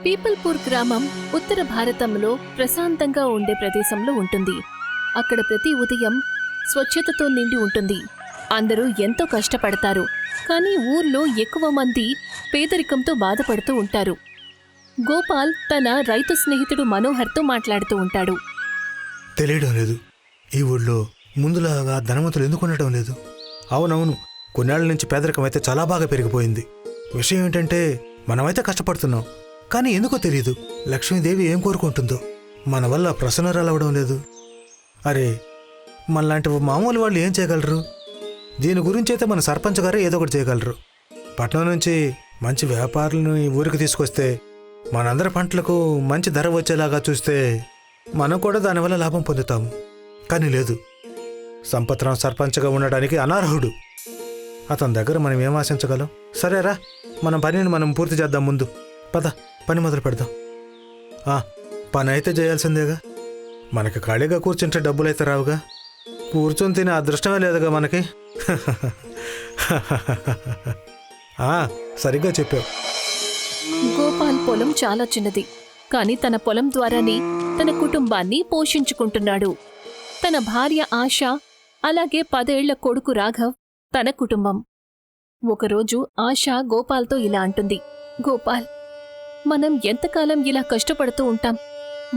పీపల్పూర్ గ్రామం ఉత్తర భారతంలో ప్రశాంతంగా ఉండే ప్రదేశంలో ఉంటుంది. అక్కడ ప్రతి ఉదయం స్వచ్ఛతతో నిండి ఉంటుంది. అందరూ ఎంతో కష్టపడతారు. కానీ ఊర్లో ఎక్కువ మంది పేదరికంతో బాధపడుతూ ఉంటారు. గోపాల్ తన రైతు స్నేహితుడు మనోహర్తో మాట్లాడుతూ ఉంటాడు. తెలియడం లేదు, ఈ ఊళ్ళో ముందులాగా ధనవంతులు ఎందుకు ఉండటం లేదు? అవునవును, కొన్నేళ్ల నుంచి పేదరికం అయితే చాలా బాగా పెరిగిపోయింది. విషయం ఏంటంటే మనమైతే కష్టపడుతున్నాం, కానీ ఎందుకో తెలియదు లక్ష్మీదేవి ఏం కోరుకుంటుందో మన వల్ల ప్రసన్నరాలవడం లేదు. అరే, మనలాంటి మామూలు వాళ్ళు ఏం చేయగలరు? దీని గురించి అయితే మన సర్పంచ్ గారే ఏదో ఒకటి చేయగలరు. పట్నం నుంచి మంచి వ్యాపారులను ఈ ఊరికి తీసుకొస్తే మనందరి పంటలకు మంచి ధర వచ్చేలాగా చూస్తే మనం కూడా దానివల్ల లాభం పొందుతాము. కానీ లేదు, సంపత్రాం సర్పంచ్గా ఉండడానికి అనర్హుడు. అతని దగ్గర మనం ఏం ఆశించగలం? సరేరా, మన పనిని మనం పూర్తి చేద్దాం. ముందు పద, పని మొదలు పెడదాం. పని అయితే చేయాల్సిందేగా. మనకి ఖాళీగా కూర్చుంటే డబ్బులైతే రావుగా. కూర్చొని తినే అదృష్టమే లేదుగా మనకి. సరిగ్గా చెప్పావు. గోపాల్ పొలం చాలా చిన్నది, కానీ తన పొలం ద్వారానే తన కుటుంబాన్ని పోషించుకుంటున్నాడు. తన భార్య ఆశ, అలాగే 10 ఏళ్ల కొడుకు రాఘవ్ తన కుటుంబం. ఒకరోజు ఆశ గోపాల్తో ఇలా అంటుంది. గోపాల్, మనం ఎంతకాలం ఇలా కష్టపడుతూ ఉంటాం?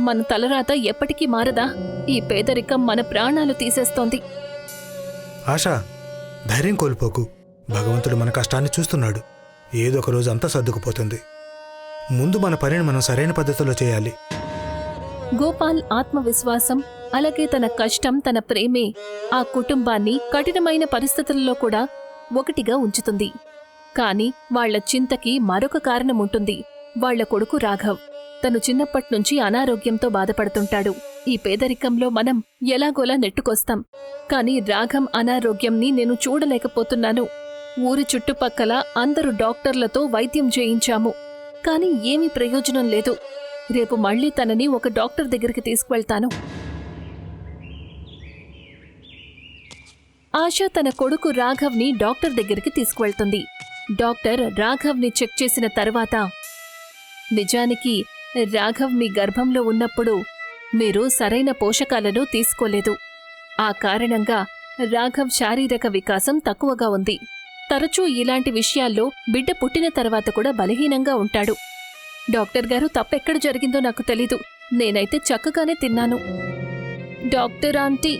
మన తలరాత ఎప్పటికీ మారదా? ఈ పేదరికం మన ప్రాణాలు తీసేస్తోంది. ఆశా, ధైర్యం కోల్పోకు. భగవంతుడు మన కష్టాన్ని చూస్తున్నాడు. ఏదో ఒక రోజు అంతా సర్దుకుపోతుంది. ముందు మన పనిని మనం సరైన పద్ధతిలో చేయాలి. గోపాల్ ఆత్మవిశ్వాసం, అలాగే తన కష్టం, తన ప్రేమే ఆ కుటుంబాన్ని కఠినమైన పరిస్థితుల్లో కూడా ఒకటిగా ఉంచుతుంది. కాని వాళ్ల చింతకి మరొక కారణముంటుంది. వాళ్ల కొడుకు రాఘవ్. తను చిన్నప్పట్నుంచి అనారోగ్యంతో బాధపడుతుంటాడు. ఈ పేదరికంలో మనం ఎలాగోలా నెట్టుకొస్తాం. కాని రాఘవ్ అనారోగ్యంని నేను చూడలేకపోతున్నాను. ఊరి చుట్టుపక్కల అందరూ డాక్టర్లతో వైద్యం చేయించాము, కాని ఏమీ ప్రయోజనం లేదు. రేపు మళ్లీ తనని ఒక డాక్టర్ దగ్గరికి తీసుకువెళ్తాను. ఆశ తన కొడుకు రాఘవ్ని డాక్టర్ దగ్గరికి తీసుకువెళ్తుంది. డాక్టర్ రాఘవ్ని చెక్ చేసిన తర్వాత, నిజానికి రాఘవ్ మీ గర్భంలో ఉన్నప్పుడు మీరు సరైన పోషకాలను తీసుకోలేదు. ఆ కారణంగా రాఘవ్ శారీరక వికాసం తక్కువగా ఉంది. తరచూ ఇలాంటి విషయాల్లో బిడ్డ పుట్టిన తర్వాత కూడా బలహీనంగా ఉంటాడు. డాక్టర్ గారు, తప్పెక్కడ జరిగిందో నాకు తెలీదు. నేనైతే చక్కగానే తిన్నాను. డాక్టర్ ఆంటీ,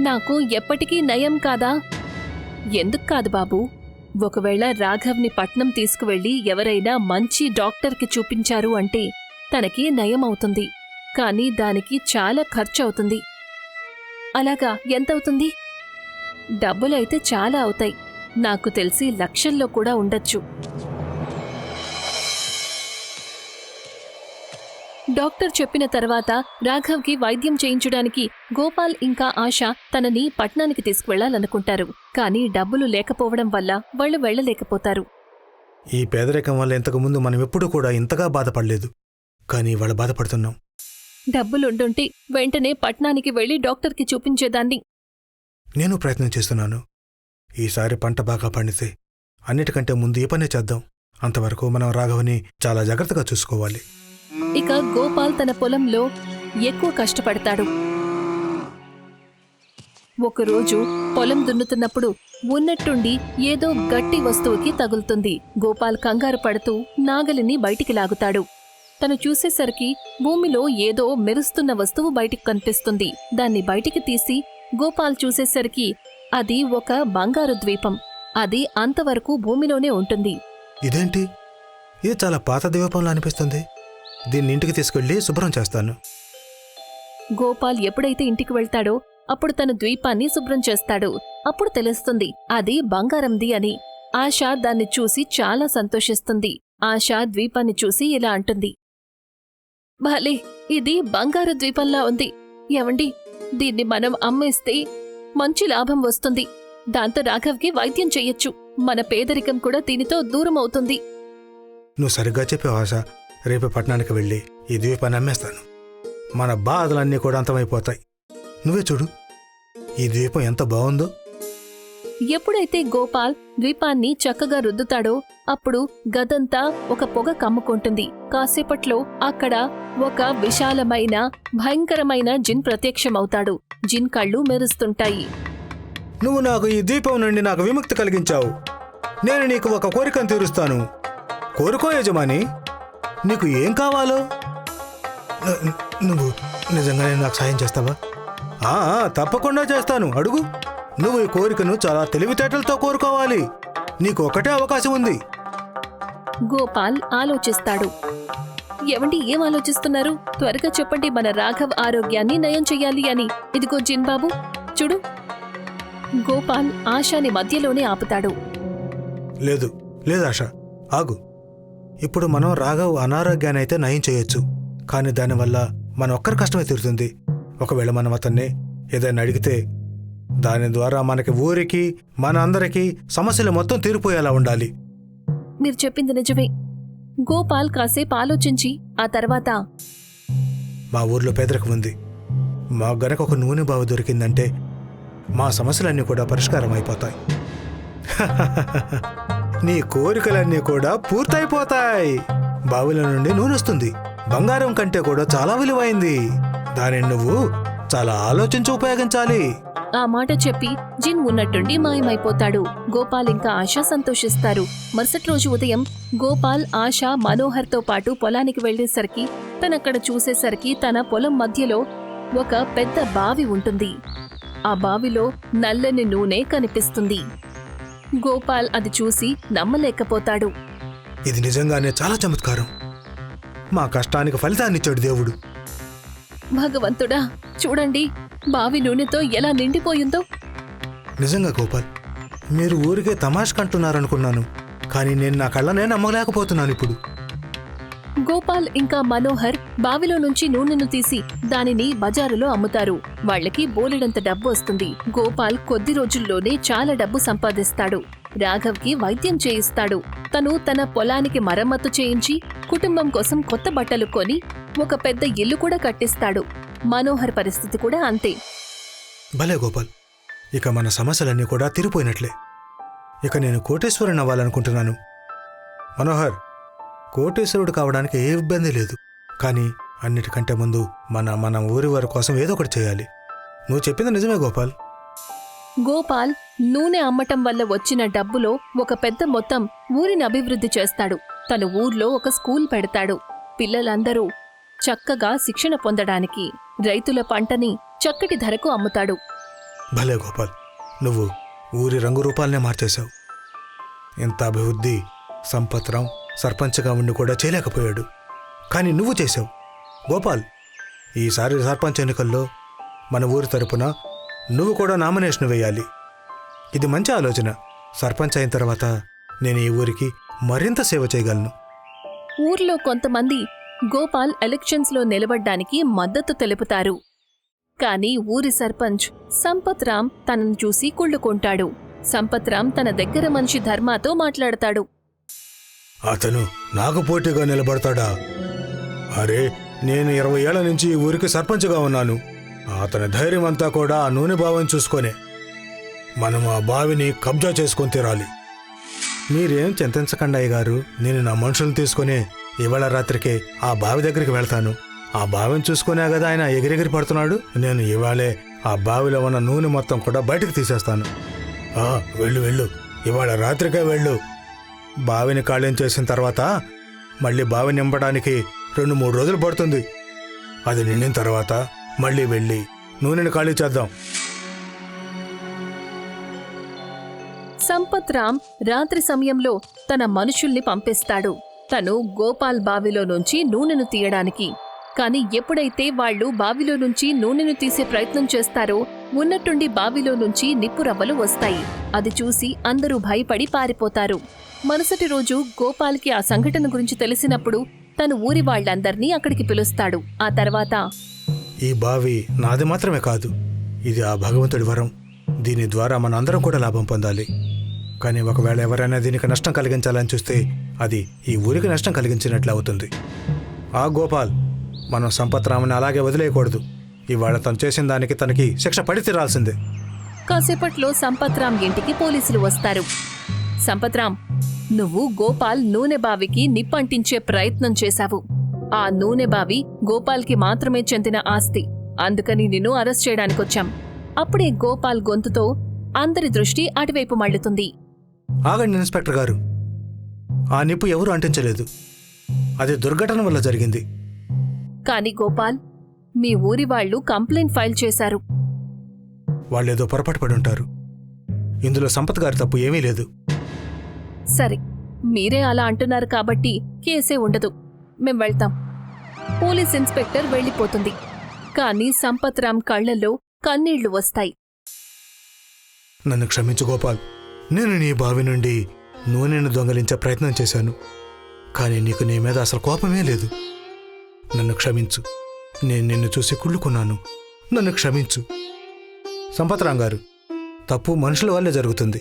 నాకు ఎప్పటికీ నయం కాదా? ఎందుకు కాదు బాబూ. ఒకవేళ రాఘవ్ని పట్నం తీసుకువెళ్లి ఎవరైనా మంచి డాక్టర్కి చూపించారు అంటే తనకి నయం అవుతుంది. కానీ దానికి చాలా ఖర్చవుతుంది. అలాగా, ఎంతవుతుంది? డబ్బులైతే చాలా అవుతాయి. నాకు తెలిసి లక్షల్లో కూడా ఉండొచ్చు. డాక్టర్ చెప్పిన తర్వాత రాఘవ్కి వైద్యం చేయించడానికి గోపాల్ ఇంకా ఆశ తనని పట్నానికి తీసుకువెళ్లాలనుకుంటారు. కానీ డబ్బులు లేకపోవడం వల్ల వాళ్ళు వెళ్లలేకపోతారు. ఈ పేదరికం వల్ల ఇంతకుముందు మనం ఎప్పుడూ కూడా ఇంతగా బాధపడలేదు, కానీ వాళ్ళు బాధపడుతున్నాం. డబ్బులుండుంటే వెంటనే పట్నానికి వెళ్లి డాక్టర్కి చూపించేదాన్ని. నేను ప్రయత్నం చేస్తున్నాను. ఈసారి పంట బాగా పండితే అన్నిటికంటే ముందు ఈ పనే చేద్దాం. అంతవరకు మనం రాఘవని చాలా జాగ్రత్తగా చూసుకోవాలి. ఇక గోపాల్ తన పొలంలో ఎక్కువ కష్టపడతాడు. ఒకరోజు పొలం దున్నుతున్నప్పుడు ఉన్నట్టుండి ఏదో గట్టి వస్తువుకి తగులుతుంది. గోపాల్ కంగారు పడుతూ నాగలిని బయటికి లాగుతాడు. తను చూసేసరికి భూమిలో ఏదో మెరుస్తున్న వస్తువు బయటికి కనిపిస్తుంది. దాన్ని బయటికి తీసి గోపాల్ చూసేసరికి అది ఒక బంగారు ద్వీపం. అది అంతవరకు భూమిలోనే ఉంటుంది. ఇదేంటి? ఇది చాలా పాత ద్వీపంలా అనిపిస్తుంది. దీన్ని ఇంటికి తీసుకెళ్లి శుభ్రం చేస్తాను. గోపాల్ ఎప్పుడైతే ఇంటికి వెళ్తాడో అప్పుడు తన ద్వీపాన్ని శుభ్రం చేస్తాడు. అప్పుడు తెలుస్తుంది అది బంగారంది అని. ఆశ దాన్ని చూసి చాలా సంతోషిస్తుంది. ఆశ ద్వీపాన్ని చూసి ఇలా అంటుంది. భలే, ఇది బంగారు ద్వీపంలా ఉంది. ఏవండి, దీన్ని మనం అమ్మేస్తే మంచి లాభం వస్తుంది. దాంతో రాఘవ్కి వైద్యం చెయ్యొచ్చు. మన పేదరికం కూడా దీనితో దూరం అవుతుంది. నువ్వు సరిగ్గా చెప్పావు ఆశ. రేపు పట్టణానికి వెళ్ళి ఈ ద్వీపాన్ని అమ్మేస్తాను. మన బాధలన్నీ కూడా అంతమైపోతాయి. నువ్వే చూడు, ఈ ద్వీపం ఎంత బాగుందో. ఎప్పుడైతే గోపాల్ ద్వీపాన్ని చక్కగా రుద్దుతాడో అప్పుడు గదంతా ఒక పొగ కమ్ముకుంటుంది. కాసేపట్లో అక్కడ ఒక విశాలమైన భయంకరమైన జిన్ ప్రత్యక్షమవుతాడు. జిన్ కళ్ళు మెరుస్తుంటాయి. నువ్వు నాకు ఈ ద్వీపం నుండి నాకు విముక్తి కలిగించావు. నేను నీకు ఒక కోరికను తీరుస్తాను. కోరుకో యజమాని, నీకు ఏం కావాలో. నువ్వు నిజంగానే నాకు సాయం చేస్తావా? తప్పకుండా చేస్తాను, అడుగు. నువ్వు ఈ కోరికను చాలా తెలివితేటలతో కోరుకోవాలి. నీకు ఒకటే అవకాశం ఉంది. గోపాల్ ఆలోచిస్తాడు. ఏమండి, ఏం ఆలోచిస్తున్నారు? త్వరగా చెప్పండి, మన రాఘవ్ ఆరోగ్యాన్ని నయం చెయ్యాలి అని. ఇదిగో జిన్ బాబు, చూడు. గోపాల్ ఆశాని మధ్యలోనే ఆపుతాడు. లేదు లేదు ఆశ, ఆగు. ఇప్పుడు మనం రాఘవ్ అనారోగ్యాన్ని అయితే నయం చేయొచ్చు, కానీ దానివల్ల మన ఒక్కరి కష్టమే తీరుతుంది. ఒకవేళ మనం అతన్ని ఏదైనా అడిగితే దాని ద్వారా మనకి, ఊరికి, మన అందరికీ సమస్యలు మొత్తం తీరిపోయేలా ఉండాలి. మీరు చెప్పింది నిజమే. గోపాల్ కాసేపు ఆలోచించి ఆ తర్వాత, మా ఊర్లో పేదరికం ఉంది. మా గనక ఒక నూనె బావి దొరికిందంటే మా సమస్యలన్నీ కూడా పరిష్కారం అయిపోతాయి. నీ కోరికలన్నీ కూడా పూర్తయిపోతాయి. బావిల నుండి నూనె వస్తుంది. బంగారం కంటే కూడా చాలా విలువైంది. దానిని నువ్వు చాలా ఆలోచించి ఉపయోగించాలి. ఆ మాట చెప్పి జిన్ ఉన్నట్టుండి మాయమైపోతాడు. గోపాల్ ఇంకా ఆశ సంతోషిస్తారు. మరుసటి రోజు ఉదయం గోపాల్, ఆశ, మనోహర్తో పాటు పొలానికి వెళ్లేసరికి తనక్కడ చూసేసరికి తన పొలం మధ్యలో ఒక పెద్ద బావి ఉంటుంది. ఆ బావిలో నల్లని నూనె కనిపిస్తుంది. గోపాల్ అది చూసి నమ్మలేకపోతాడు. ఇది నిజంగానే చాలా చమత్కారం. మా కష్టానికి ఫలితాన్నిచ్చాడు దేవుడు. భగవంతుడా, చూడండి బావి నూనెతో ఎలా నిండిపోయిందో. నిజంగా గోపాల్, మీరు ఊరికే తమాష్కంటున్నారనుకున్నాను, కానీ నేను నా కళ్ళనే నమ్మలేకపోతున్నాను ఇప్పుడు. గోపాల్ ఇంకా మనోహర్ బావిలో నుంచి నూనెను తీసి దానిని బజారులో అమ్ముతారు. వాళ్లకి బోలెడంత డబ్బు వస్తుంది. గోపాల్ కొద్ది రోజుల్లోనే చాలా డబ్బు సంపాదిస్తాడు. రాఘవ్కి వైద్యం చేయిస్తాడు. తను తన పొలానికి మరమ్మతు చేయించి కుటుంబం కోసం కొత్త బట్టలు కొని ఒక పెద్ద ఇల్లు కూడా కట్టిస్తాడు. మనోహర్ పరిస్థితి కూడా అంతే. భలే గోపాల్, ఇక మన సమస్యలన్నీ కూడా తీరిపోయినట్లే. ఇక నేను కోటేశ్వరుని అవ్వాలనుకుంటున్నాను. మనోహర్, కోటేశ్వరుడు కావడానికి ఏ ఇబ్బంది లేదు, కానీ అన్నిటికంటే ముందు మన ఊరి వారి కోసం ఏదో ఒకటి చేయాలి. నువ్వు చెప్పింది నిజమే గోపాల్. గోపాల్ నూనె అమ్మటం వల్ల వచ్చిన డబ్బులో ఒక పెద్ద మొత్తం ఊరిని అభివృద్ధి చేస్తాడు. తను ఊర్లో ఒక స్కూల్ పెడతాడు. పిల్లలందరూ చక్కగా శిక్షణ పొందడానికి రైతుల పంటని చక్కటి ధరకు అమ్ముతాడు. భలే గోపాల్, నువ్వు ఊరి రంగు రూపాలనే మార్చేశావు. ఇంత అభివృద్ధి సంపత్రాం సర్పంచ్గా ఉండి కూడా చేయలేకపోయాడు, కానీ నువ్వు చేశావు. గోపాల్, ఈసారి సర్పంచ్ ఎన్నికల్లో మన ఊరి తరపున నువ్వు కూడా నామినేషన్ వేయాలి. ఇది మంచి ఆలోచన. సర్పంచ్ అయిన తర్వాత నేను ఈ ఊరికి మరింత సేవ చేయగలను. ఊర్లో కొంతమంది గోపాల్ ఎలక్షన్స్లో నిలబడ్డానికి మద్దతు తెలుపుతారు. కాని ఊరి సర్పంచ్ సంపత్ రామ్ తనను చూసి కుళ్ళుకుంటాడు. సంపత్ రామ్ తన దగ్గర మనిషి ధర్మాతో మాట్లాడతాడు. అతను నాకు పోటీగా నిలబడతాడా? అరే, నేను 20 ఏళ్ల నుంచి ఈ ఊరికి సర్పంచ్గా ఉన్నాను. అతని ధైర్యం అంతా కూడా ఆ నూనె బావిని చూసుకొనే. మనం ఆ బావిని కబ్జా చేసుకొని తీరాలి. మీరేం చింతించకండి అయ్యగారు, నేను నా మనుషులను తీసుకుని ఇవాళ రాత్రికే ఆ బావి దగ్గరికి వెళ్తాను. ఆ బావిని చూసుకునే కదా ఆయన ఎగిరెగిరి పడుతున్నాడు. నేను ఇవాళే ఆ బావిలో ఉన్న నూనె మొత్తం కూడా బయటకు తీసేస్తాను. వెళ్ళు వెళ్ళు, ఇవాళ రాత్రికే వెళ్ళు. బావిని ఖాళీ చేసిన తర్వాత మళ్ళీ బావి నింపడానికి 2-3 రోజులు పడుతుంది. అది నిండిన తర్వాత మళ్ళీ వెళ్ళి నూనెని ఖాళీ చేద్దాం. సంపత్ రామ్ రాత్రి సమయంలో తన మనుషుల్ని పంపిస్తాడు. తను గోపాల్ బావిలో నుంచి నూనెను తీయడానికి. కాని ఎప్పుడైతే వాళ్లు బావిలో నుంచి నూనెను తీసే ప్రయత్నం చేస్తారో ఉన్నట్టుండి బావిలో నుంచి నిప్పురవ్వలు వస్తాయి. అది చూసి అందరూ భయపడి పారిపోతారు. మరుసటి రోజు గోపాల్కి ఆ సంఘటన గురించి తెలిసినప్పుడు తను ఊరి వాళ్లందర్నీ అక్కడికి పిలుస్తాడు. ఆ తర్వాత, ఈ బావి నాది మాత్రమే కాదు, ఇది ఆ భగవంతుడి వరం. దీని ద్వారా మనందరం కూడా లాభం పొందాలి. కానీ ఒకవేళ ఎవరైనా దీనికి నష్టం కలిగించాలని చూస్తే అది ఈ ఊరికి నష్టం కలిగించినట్లు అవుతుంది. గోపాల్, మనం సంపత్ రామని అలాగే వదిలేయకూడదు. ఇవాళ తను చేసిన దానికి తనకి శిక్ష పడి తీరాల్సిందే. కాసేపట్లో సంపత్రాం ఇంటికి పోలీసులు వస్తారు. సంపత్రాం, నువ్వు గోపాల్ నూనె బావికి నిప్పంటించే ప్రయత్నం చేశావు. ఆ నూనె బావి గోపాల్కి మాత్రమే చెందిన ఆస్తి. అందుకని నిన్ను అరెస్ట్ చేయడానికొచ్చాం. అప్పుడే గోపాల్ గొంతుతో అందరి దృష్టి అటువైపు మళ్ళుతుంది. ఆగండి ఇన్స్పెక్టర్ గారు, ఆ నిప్పు ఎవరు అంటించలేదు. అది దుర్ఘటన వల్ల జరిగింది. కాని గోపాల్, మీ ఊరి వాళ్ళు కంప్లైంట్ ఫైల్ చేశారు. వాళ్ళేదో పొరపాటు పడి ఉంటారు. ఇందులో సంపత్ గారి తప్పు ఏమీ లేదు. సరే, మీరే అలా అంటున్నారు కాబట్టి కేసే ఉండదు. మేం వెళ్తాం. పోలీస్ ఇన్స్పెక్టర్ వెళ్ళిపోతుంది. కాని సంపత్రాం కళ్లల్లో కన్నీళ్లు వస్తాయి. నన్ను క్షమించు గోపాల్. నేను నీ బావి నుండి నూనెను దొంగలించే ప్రయత్నం చేశాను. కానీ నీకు నీ మీద అసలు కోపమే లేదు. నన్ను క్షమించు. నేను నిన్ను చూసి కుళ్ళుకున్నాను. నన్ను క్షమించు. సంపత్రాం గారు, తప్పు మనుషుల వల్లే జరుగుతుంది.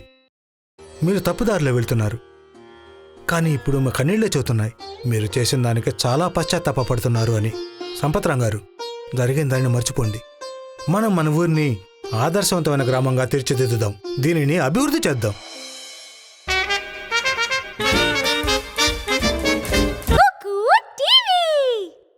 మీరు తప్పుదారిలో వెళ్తున్నారు. కానీ ఇప్పుడు మా కన్నీళ్లే చెబుతున్నాయి మీరు చేసిన దానికి చాలా పశ్చాత్తాపడుతున్నారు అని. సంపత్రాం గారు, జరిగిన దాన్ని మర్చిపోండి. మనం మన ఊరిని ఆదర్శవంతమైన గ్రామంగా తీర్చిదిద్దుదాం. దీనిని అభివృద్ధి చేద్దాం.